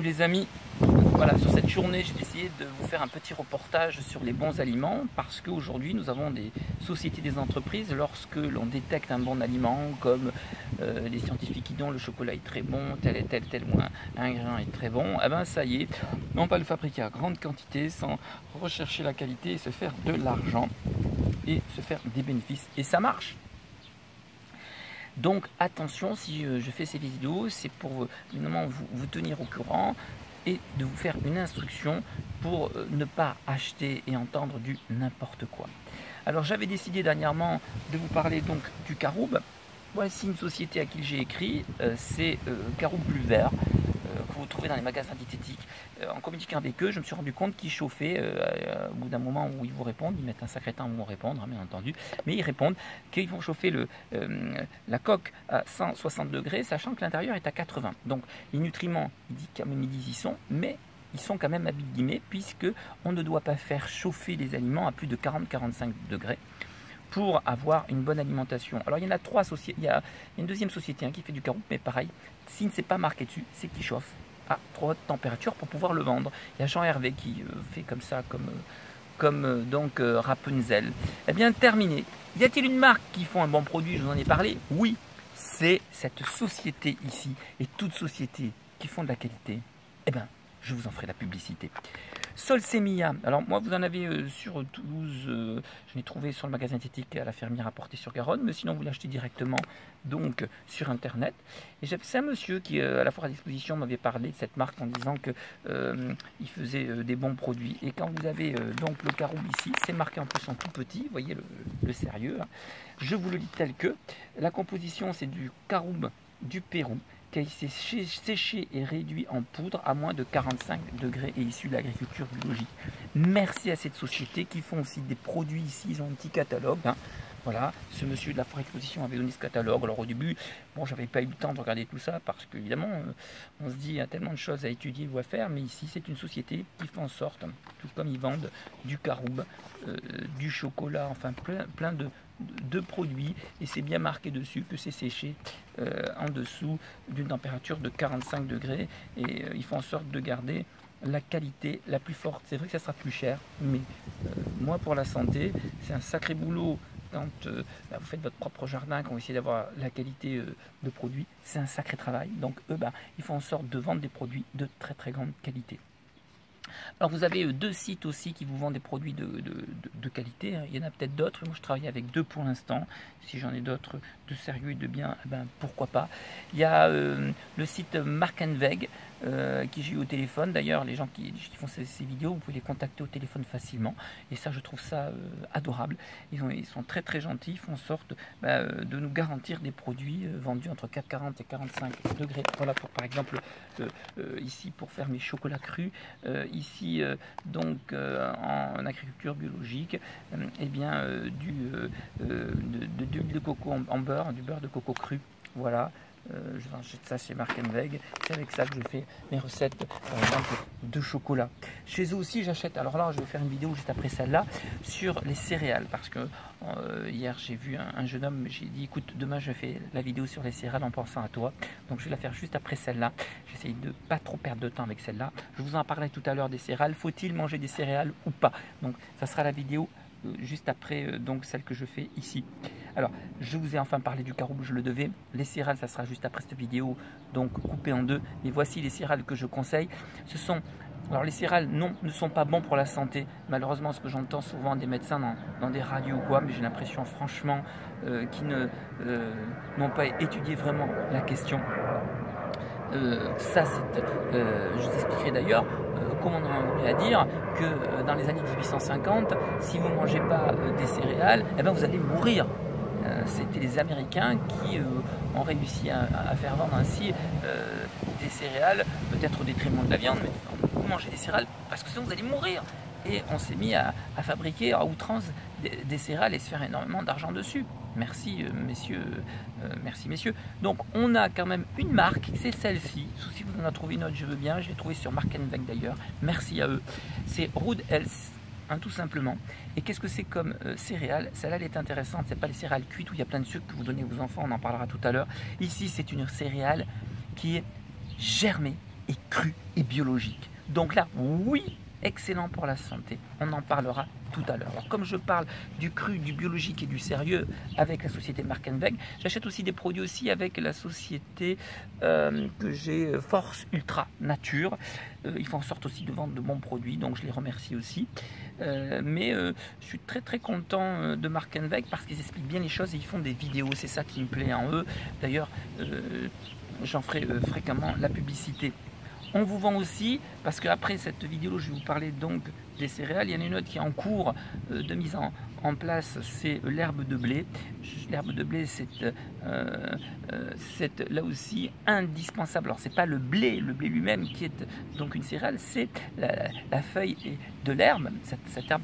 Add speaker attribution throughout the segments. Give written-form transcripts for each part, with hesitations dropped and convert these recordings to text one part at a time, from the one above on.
Speaker 1: les amis, voilà, sur cette journée j'ai décidé de vous faire un petit reportage sur les bons aliments parce qu'aujourd'hui nous avons des sociétés, des entreprises, lorsque l'on détecte un bon aliment comme les scientifiques qui disent le chocolat est très bon, tel et tel ingrédient est très bon, et ben ça y est, on va le fabriquer à grande quantité sans rechercher la qualité et se faire de l'argent et se faire des bénéfices, et ça marche. Donc attention, si je fais ces vidéos, c'est pour évidemment vous tenir au courant et de vous faire une instruction pour ne pas acheter et entendre du n'importe quoi. Alors j'avais décidé dernièrement de vous parler donc du Caroube. Voici une société à qui j'ai écrit, c'est Caroube Blue Vert, que vous trouvez dans les magasins diététiques. En communiquant avec eux, je me suis rendu compte qu'ils chauffaient au bout d'un moment où ils vous répondent, ils mettent un sacré temps pour répondre, hein, bien entendu, mais ils répondent qu'ils vont chauffer la coque à 160 degrés, sachant que l'intérieur est à 80. Donc les nutriments, ils disent y sont, mais ils sont quand même abîmés, puisque on ne doit pas faire chauffer les aliments à plus de 40-45 degrés pour avoir une bonne alimentation. Alors il y en a trois sociétés, il y a une deuxième société qui fait du Caroube, mais pareil, s'il ne s'est pas marqué dessus, c'est qu'il chauffe à trop haute température pour pouvoir le vendre. Il y a Jean Hervé qui fait comme ça, comme Rapunzel. Eh bien terminé. Y a-t-il une marque qui font un bon produit? Je vous en ai parlé. Oui, c'est cette société ici, et toute société qui font de la qualité. Eh bien, je vous en ferai la publicité. Solsemilla, alors moi vous en avez sur Toulouse, je l'ai trouvé sur le magasin diététique à la fermière à Portée-sur-Garonne, mais sinon vous l'achetez directement donc sur internet. Et c'est un monsieur qui à la foire à disposition m'avait parlé de cette marque en disant que il faisait des bons produits. Et quand vous avez donc le Caroube ici, c'est marqué en plus en tout petit, vous voyez le sérieux, hein. Je vous le dis tel que, la composition c'est du Caroube du Pérou, qui s'est séché et réduit en poudre à moins de 45 degrés et issu de l'agriculture biologique. Merci à cette société qui font aussi des produits ici, ils ont un petit catalogue, hein. Voilà, ce monsieur de la foire exposition avait donné ce catalogue. Alors au début, bon, j'avais pas eu le temps de regarder tout ça parce qu'évidemment, on se dit, il y a tellement de choses à étudier ou à faire, mais ici, c'est une société qui fait en sorte, tout comme ils vendent du Caroube, du chocolat, enfin plein de produits, et c'est bien marqué dessus que c'est séché en dessous d'une température de 45 degrés, et ils font en sorte de garder la qualité la plus forte. C'est vrai que ça sera plus cher, mais moi pour la santé, c'est un sacré boulot. Quand vous faites votre propre jardin, quand vous essayez d'avoir la qualité de produit, c'est un sacré travail. Donc eux, ils font en sorte de vendre des produits de très très grande qualité. Alors vous avez deux sites aussi qui vous vendent des produits de qualité, hein. Il y en a peut-être d'autres, moi je travaille avec deux pour l'instant. Si j'en ai d'autres de sérieux et de bien, pourquoi pas. Il y a le site Mark & Weg, qui j'ai eu au téléphone. D'ailleurs, les gens qui font ces vidéos, vous pouvez les contacter au téléphone facilement, et ça je trouve ça adorable. Ils sont très très gentils, ils font en sorte de nous garantir des produits vendus entre 40 et 45 degrés. Voilà, pour par exemple ici pour faire mes chocolats crus, ici donc en agriculture biologique, et bien de l'huile de coco en beurre, du beurre de coco cru. Voilà. Je achète ça chez Mark & Weg. C'est avec ça que je fais mes recettes, par exemple, de chocolat. Chez eux aussi, j'achète. Alors là, je vais faire une vidéo juste après celle-là sur les céréales, parce que hier, j'ai vu un jeune homme. J'ai dit, écoute, demain, je fais la vidéo sur les céréales en pensant à toi. Donc, je vais la faire juste après celle-là. J'essaye de pas trop perdre de temps avec celle-là. Je vous en parlais tout à l'heure des céréales. Faut-il manger des céréales ou pas? Donc, ça sera la vidéo juste après donc celle que je fais ici. Alors, je vous ai enfin parlé du Caroube, je le devais. Les céréales, ça sera juste après cette vidéo, donc coupée en deux. Et voici les céréales que je conseille. Alors les céréales ne sont pas bons pour la santé. Malheureusement, ce que j'entends souvent des médecins dans des radios ou quoi, mais j'ai l'impression franchement qu'ils n'ont pas étudié vraiment la question. Je vous expliquerai d'ailleurs comment on en est à dire que dans les années 1850, si vous ne mangez pas des céréales, vous allez mourir. C'était les Américains qui ont réussi à faire vendre ainsi des céréales, peut-être au détriment de la viande, mais vous mangez des céréales parce que sinon vous allez mourir. Et on s'est mis à fabriquer à outrance des céréales et se faire énormément d'argent dessus. Merci messieurs, merci messieurs. Donc on a quand même une marque, c'est celle-ci. Si vous en avez trouvé une autre, je veux bien. Je l'ai trouvée sur Mark & Weg d'ailleurs. Merci à eux. C'est Rood Health, tout simplement. Et qu'est-ce que c'est comme céréales? Celle-là, elle est intéressante. C'est pas les céréales cuites où il y a plein de sucre que vous donnez aux enfants. On en parlera tout à l'heure. Ici, c'est une céréale qui est germée et cru et biologique. Donc là, oui, excellent pour la santé. On en parlera tout à l'heure. Alors, comme je parle du cru, du biologique et du sérieux avec la société Mark & Weg, j'achète aussi des produits aussi avec la société que j'ai, Force Ultra Nature. Ils font en sorte aussi de vendre de bons produits, donc je les remercie aussi. Je suis très très content de Mark & Weg parce qu'ils expliquent bien les choses et ils font des vidéos. C'est ça qui me plaît en eux. D'ailleurs, j'en ferai fréquemment la publicité. On vous vend aussi, parce qu'après cette vidéo, je vais vous parler donc des céréales. Il y en a une autre qui est en cours de mise en place, c'est l'herbe de blé. L'herbe de blé, c'est là aussi indispensable. Alors, c'est pas le blé lui-même qui est donc une céréale, c'est la feuille de l'herbe. Cette herbe,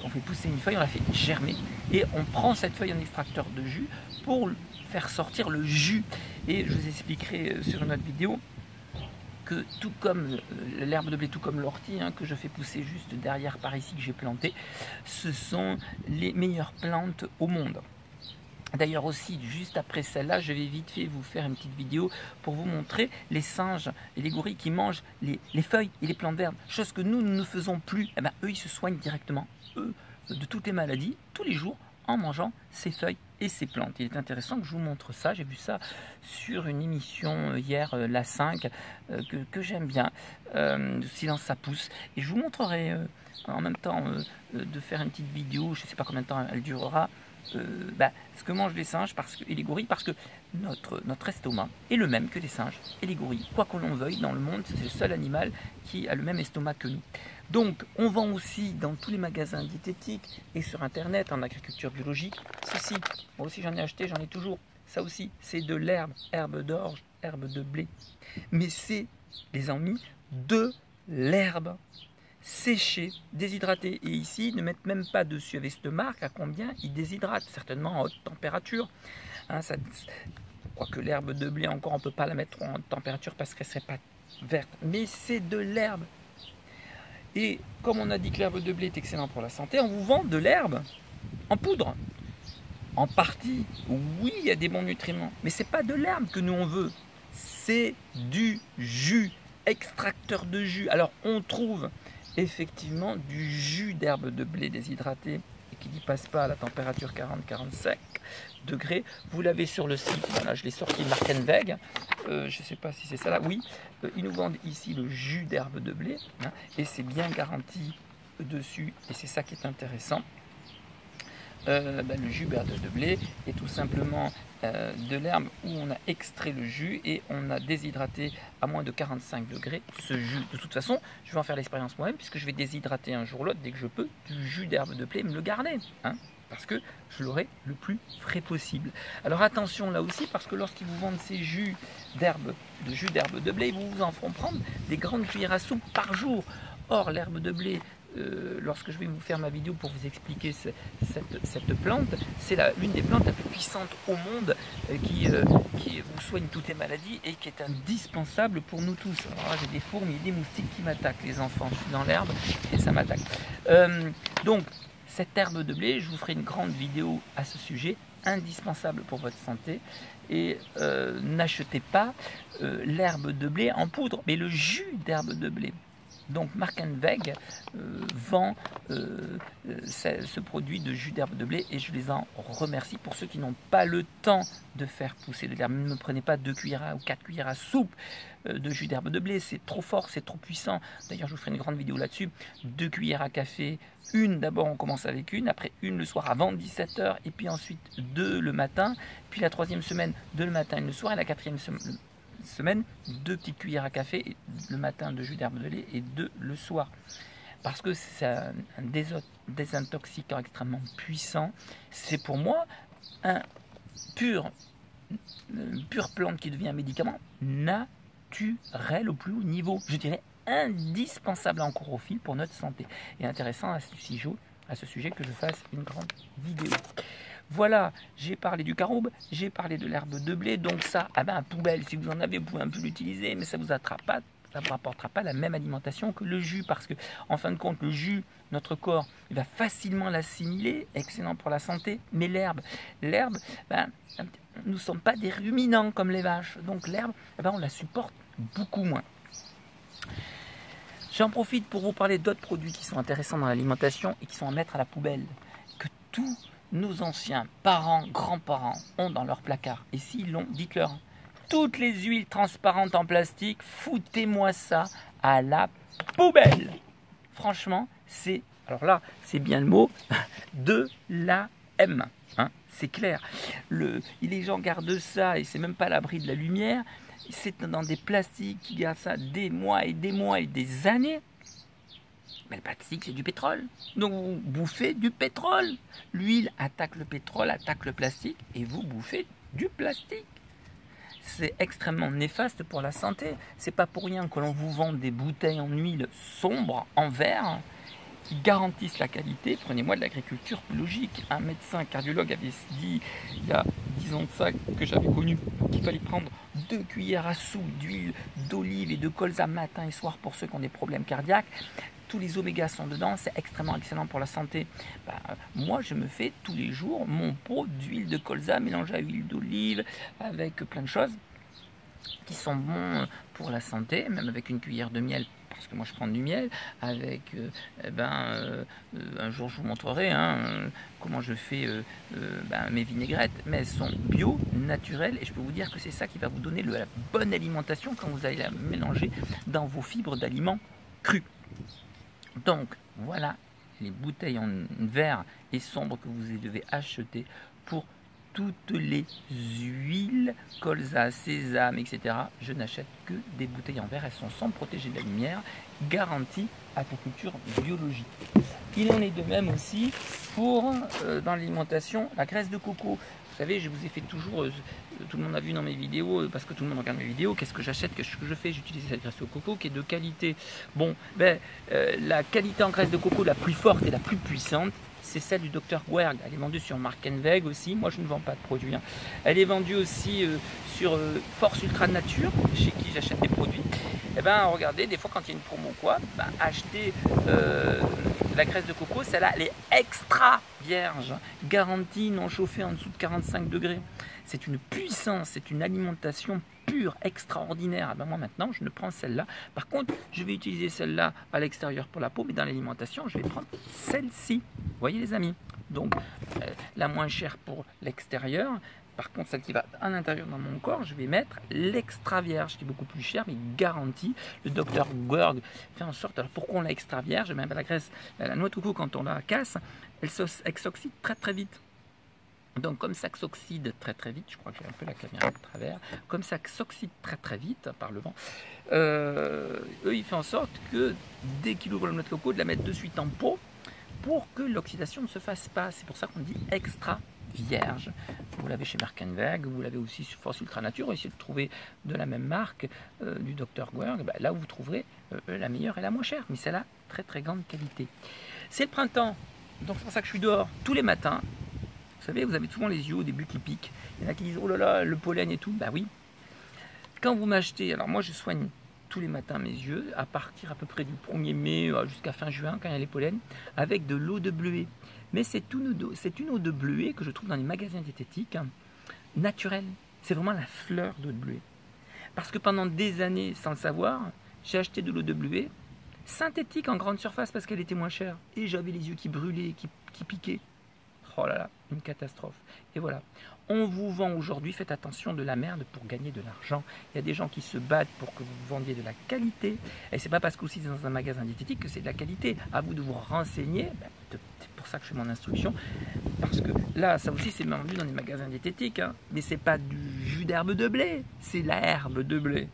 Speaker 1: on fait pousser une feuille, on la fait germer, et on prend cette feuille en extracteur de jus pour faire sortir le jus. Et je vous expliquerai sur une autre vidéo que tout comme l'herbe de blé, tout comme l'ortie que je fais pousser juste derrière par ici, que j'ai planté, ce sont les meilleures plantes au monde. D'ailleurs aussi, juste après celle-là, je vais vite fait vous faire une petite vidéo pour vous montrer les singes et les gorilles qui mangent les feuilles et les plantes vertes, chose que nous ne faisons plus. Eh ben, eux, ils se soignent directement, eux, de toutes les maladies, tous les jours, en mangeant ces feuilles et ces plantes. Il est intéressant que je vous montre ça. J'ai vu ça sur une émission hier, la 5, que j'aime bien, Silence ça pousse. Et je vous montrerai en même temps de faire une petite vidéo, je ne sais pas combien de temps elle durera, ce que mangent les singes et les gorilles, parce que notre estomac est le même que les singes et les gorilles. Quoi que l'on veuille, dans le monde, c'est le seul animal qui a le même estomac que nous. Donc, on vend aussi dans tous les magasins diététiques et sur Internet, en agriculture biologique, ceci. Moi aussi, j'en ai acheté, j'en ai toujours. Ça aussi, c'est de l'herbe, herbe d'orge, herbe de blé. Mais c'est, les amis, de l'herbe séchée, déshydratée. Et ici, ils ne mettent même pas dessus avec cette marque à combien ils déshydratent, certainement en haute température. Quoique l'herbe de blé, encore, on ne peut pas la mettre en haute température parce qu'elle ne serait pas verte. Mais c'est de l'herbe. Et comme on a dit que l'herbe de blé est excellent pour la santé, on vous vend de l'herbe en poudre. En partie, oui, il y a des bons nutriments, mais ce n'est pas de l'herbe que nous on veut, c'est du jus, extracteur de jus. Alors on trouve effectivement du jus d'herbe de blé déshydraté et qui n'y passe pas à la température 40-45 degrés. Vous l'avez sur le site, voilà, je l'ai sorti de Mark & Weg, je ne sais pas si c'est ça là, oui, ils nous vendent ici le jus d'herbe de blé, et c'est bien garanti dessus, et c'est ça qui est intéressant. Le jus d'herbe de blé est tout simplement de l'herbe où on a extrait le jus et on a déshydraté à moins de 45 degrés ce jus. De toute façon, je vais en faire l'expérience moi-même puisque je vais déshydrater un jour ou l'autre dès que je peux du jus d'herbe de blé et me le garder, parce que je l'aurai le plus frais possible. Alors attention là aussi, parce que lorsqu'ils vous vendent ces jus d'herbe de blé, ils vous en feront prendre des grandes cuillères à soupe par jour. Or l'herbe de blé, lorsque je vais vous faire ma vidéo pour vous expliquer cette plante, c'est l'une des plantes la plus puissantes au monde qui vous soigne toutes les maladies et qui est indispensable pour nous tous. Alors là, j'ai des fourmis et des moustiques qui m'attaquent, les enfants. Je suis dans l'herbe et ça m'attaque. Donc, cette herbe de blé, je vous ferai une grande vidéo à ce sujet, indispensable pour votre santé. Et n'achetez pas l'herbe de blé en poudre, mais le jus d'herbe de blé. Donc Mark & Weg vend ce produit de jus d'herbe de blé et je les en remercie. Pour ceux qui n'ont pas le temps de faire pousser de l'herbe, ne prenez pas 2 cuillères ou 4 cuillères à soupe de jus d'herbe de blé, c'est trop fort, c'est trop puissant. D'ailleurs je vous ferai une grande vidéo là-dessus. 2 cuillères à café, une d'abord, on commence avec une, après une le soir avant 17 h et puis ensuite 2 le matin, puis la 3e semaine 2 le matin et le soir, et la 4e semaine 2 petites cuillères à café le matin de jus d'herbe de blé et 2 le soir, parce que c'est un désintoxicant extrêmement puissant. C'est pour moi une pure plante qui devient un médicament naturel au plus haut niveau, je dirais indispensable en chlorophylle pour notre santé. Et intéressant à ce sujet que je fasse une grande vidéo. Voilà, j'ai parlé du caroube, j'ai parlé de l'herbe de blé, donc ça, à poubelle, si vous en avez, vous pouvez un peu l'utiliser, mais ça ne vous apportera pas la même alimentation que le jus, parce que, en fin de compte, le jus, notre corps, il va facilement l'assimiler, excellent pour la santé, mais l'herbe, nous ne sommes pas des ruminants comme les vaches, donc l'herbe, on la supporte beaucoup moins. J'en profite pour vous parler d'autres produits qui sont intéressants dans l'alimentation et qui sont à mettre à la poubelle, que tous nos anciens parents, grands-parents ont dans leur placard. Et s'ils l'ont, dites-leur. Toutes les huiles transparentes en plastique, foutez-moi ça à la poubelle. Franchement, c'est, alors là, c'est bien le mot, de la M. Hein, c'est clair. Les gens gardent ça et c'est même pas à l'abri de la lumière. C'est dans des plastiques qui gardent ça des mois et des années. Mais le plastique, c'est du pétrole. Donc vous bouffez du pétrole. L'huile attaque le pétrole, attaque le plastique et vous bouffez du plastique. C'est extrêmement néfaste pour la santé. C'est pas pour rien que l'on vous vend des bouteilles en huile sombre, en verre, qui garantissent la qualité. Prenez-moi de l'agriculture biologique. Un médecin cardiologue avait dit, il y a 10 ans de ça, que j'avais connu, qu'il fallait prendre 2 cuillères à soupe d'huile d'olive et de colza matin et soir pour ceux qui ont des problèmes cardiaques. Tous les omégas sont dedans, c'est extrêmement excellent pour la santé. Moi, je me fais tous les jours mon pot d'huile de colza mélangée à huile d'olive avec plein de choses qui sont bons pour la santé, même avec une cuillère de miel, parce que moi je prends du miel, avec, un jour je vous montrerai comment je fais mes vinaigrettes, mais elles sont bio, naturelles, et je peux vous dire que c'est ça qui va vous donner la bonne alimentation quand vous allez la mélanger dans vos fibres d'aliments crus. Donc voilà les bouteilles en verre et sombre que vous devez acheter pour toutes les huiles, colza, sésame, etc. Je n'achète que des bouteilles en verre. Elles sont sans protéger de la lumière, garantie agriculture biologique. Il en est de même aussi pour, dans l'alimentation, la graisse de coco. Vous savez, je vous ai fait toujours, tout le monde a vu dans mes vidéos, parce que tout le monde regarde mes vidéos, qu'est-ce que j'achète, qu'est-ce que je fais, j'utilise cette graisse de coco qui est de qualité. Bon, la qualité en graisse de coco la plus forte et la plus puissante, c'est celle du Dr Werg. Elle est vendue sur Markenweg aussi. Moi, je ne vends pas de produits. Elle est vendue aussi sur Force Ultra Nature, chez qui j'achète des produits. Et regardez, des fois, quand il y a une promo ou quoi, achetez la graisse de coco. Celle-là, elle est extra vierge, garantie non chauffée en dessous de 45 degrés. C'est une puissance, c'est une alimentation pure, extraordinaire. Moi maintenant, je ne prends celle-là. Par contre, je vais utiliser celle-là à l'extérieur pour la peau, mais dans l'alimentation, je vais prendre celle-ci. Vous voyez les amis? Donc, la moins chère pour l'extérieur. Par contre, celle qui va à l'intérieur dans mon corps, je vais mettre l'extra vierge, qui est beaucoup plus cher, mais garantie. Le Dr Werg fait en sorte, alors pourquoi on l'a extra vierge? Même la graisse, la noix de coco, quand on la casse, elle s'oxyde très très vite. Donc comme ça s'oxyde très très vite, je crois que j'ai un peu la caméra de travers, comme ça s'oxyde très très vite par le vent, il fait en sorte que dès qu'il ouvre la noix de coco, de la mettre de suite en pot pour que l'oxydation ne se fasse pas. C'est pour ça qu'on dit extra vierge. Vous l'avez chez Markenweg, vous l'avez aussi sur Force Ultra Nature. Essayez de trouver de la même marque du Dr Werg. Là où vous trouverez la meilleure et la moins chère, mais celle-là, très très grande qualité. C'est le printemps, donc c'est pour ça que je suis dehors tous les matins. Vous savez, vous avez souvent les yeux au début qui piquent. Il y en a qui disent, oh là là, le pollen et tout. Bah oui. Quand vous m'achetez, alors moi je soigne tous les matins mes yeux, à partir à peu près du 1er mai jusqu'à fin juin, quand il y a les pollens, avec de l'eau de bleuet. Mais c'est une eau de bleuet que je trouve dans les magasins diététiques, naturelle. C'est vraiment la fleur d'eau de bleuet. Parce que pendant des années, sans le savoir, j'ai acheté de l'eau de bleuet synthétique en grande surface parce qu'elle était moins chère. Et j'avais les yeux qui brûlaient, qui piquaient. Oh là là, une catastrophe. Et voilà, on vous vend aujourd'hui, faites attention, de la merde pour gagner de l'argent. Il y a des gens qui se battent pour que vous vendiez de la qualité. Et c'est pas parce que c'est dans un magasin diététique que c'est de la qualité. À vous de vous renseigner. C'est pour ça que je fais mon instruction. Parce que là, ça aussi, c'est vendu dans des magasins diététiques. Mais c'est pas du jus d'herbe de blé. C'est la herbe de blé.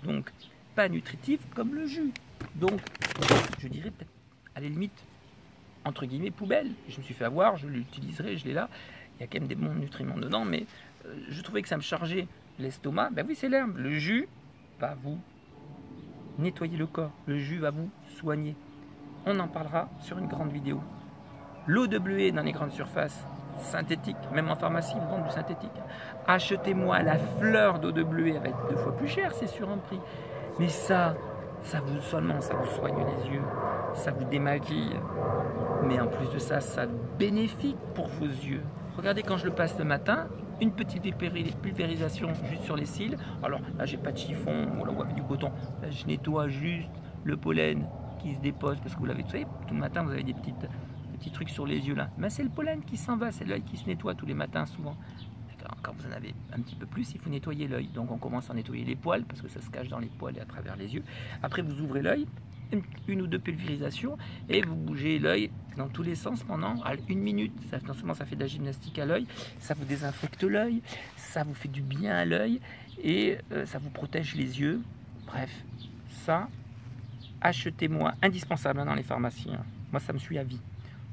Speaker 1: Donc, pas nutritif comme le jus. Donc, je dirais peut-être, à la limite, entre guillemets, poubelle. Je me suis fait avoir, je l'utiliserai, je l'ai là. Il y a quand même des bons nutriments dedans, mais je trouvais que ça me chargeait l'estomac. Ben oui, c'est l'herbe. Le jus va vous nettoyer le corps. Le jus va vous soigner. On en parlera sur une grande vidéo. L'eau de bleuet dans les grandes surfaces, synthétique, même en pharmacie, ils vendent du synthétique. Achetez-moi la fleur d'eau de bleuet, elle va être 2 fois plus chère, c'est sur un prix. Mais ça vous soigne les yeux, ça vous démaquille. Mais en plus de ça, ça bénéfique pour vos yeux. Regardez quand je le passe le matin, une petite pulvérisation juste sur les cils. Alors là, j'ai pas de chiffon, voilà, ou avec du coton. Là, je nettoie juste le pollen qui se dépose parce que vous l'avez, vous savez, tout le matin, vous avez des petits trucs sur les yeux là. Mais c'est le pollen qui s'en va, c'est l'œil qui se nettoie tous les matins souvent. Quand vous en avez un petit peu plus, il faut nettoyer l'œil. Donc on commence à nettoyer les poils parce que ça se cache dans les poils et à travers les yeux. Après, vous ouvrez l'œil, une ou deux pulvérisations et vous bougez l'œil dans tous les sens pendant 1 minute. Ça, non seulement ça fait de la gymnastique à l'œil, ça vous désinfecte l'œil, ça vous fait du bien à l'œil et ça vous protège les yeux. Bref, ça, achetez-moi, indispensable dans les pharmacies. Moi, ça me suit à vie.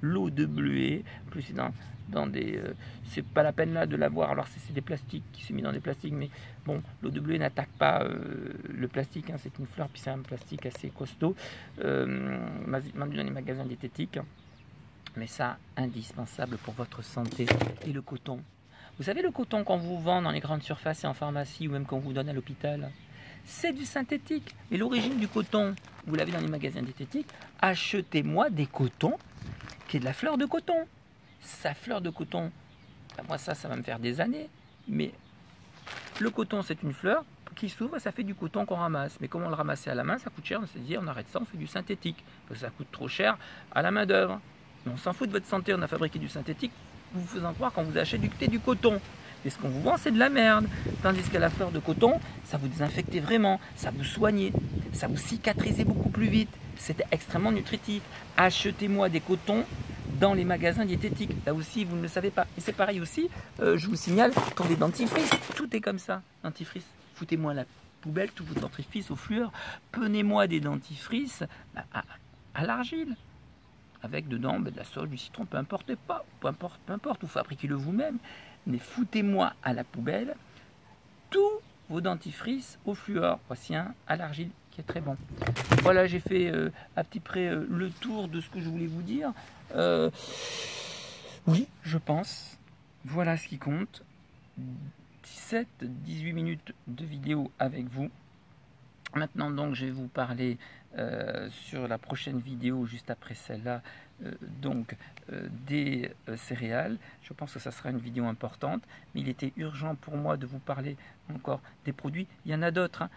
Speaker 1: L'eau de bleuet, plus c'est dans des... c'est pas la peine là de l'avoir, alors c'est des plastiques qui sont mis dans des plastiques, mais bon, l'eau de bleuet n'attaque pas le plastique, hein, c'est une fleur, puis c'est un plastique assez costaud, vendu dans les magasins diététiques, mais ça, indispensable pour votre santé. Et le coton. Vous savez, le coton qu'on vous vend dans les grandes surfaces et en pharmacie, ou même qu'on vous donne à l'hôpital, c'est du synthétique. Mais l'origine du coton, vous l'avez dans les magasins diététiques, achetez-moi des cotons qui est de la fleur de coton. Sa fleur de coton, ben moi ça va me faire des années, mais le coton c'est une fleur qui s'ouvre et ça fait du coton qu'on ramasse. Mais comment le ramasser à la main, ça coûte cher, on s'est dit on arrête ça, on fait du synthétique, parce que ça coûte trop cher à la main d'œuvre. Mais on s'en fout de votre santé, on a fabriqué du synthétique, vous faisant croire qu'on vous achète du coton. Mais ce qu'on vous vend, c'est de la merde. Tandis qu'à la fleur de coton, ça vous désinfectait vraiment, ça vous soignait, ça vous cicatrisait beaucoup plus vite. C'était extrêmement nutritif. Achetez-moi des cotons dans les magasins diététiques. Là aussi, vous ne le savez pas. Et c'est pareil aussi, je vous signale, pour les dentifrices, tout est comme ça. Dentifrice, foutez-moi à la poubelle, tous vos dentifrices au fluor. Prenez-moi des dentifrices à l'argile. Avec dedans de la sauge, du citron, peu importe, ou fabriquez-le vous-même. Mais foutez-moi à la poubelle tous vos dentifrices au fluor. Voici un à l'argile qui est très bon. Voilà, j'ai fait à petit près le tour de ce que je voulais vous dire. Oui, je pense. Voilà ce qui compte. 17-18 minutes de vidéo avec vous. Maintenant, donc, je vais vous parler sur la prochaine vidéo, juste après celle-là, des céréales. Je pense que ça sera une vidéo importante, mais il était urgent pour moi de vous parler encore des produits. Il y en a d'autres, hein.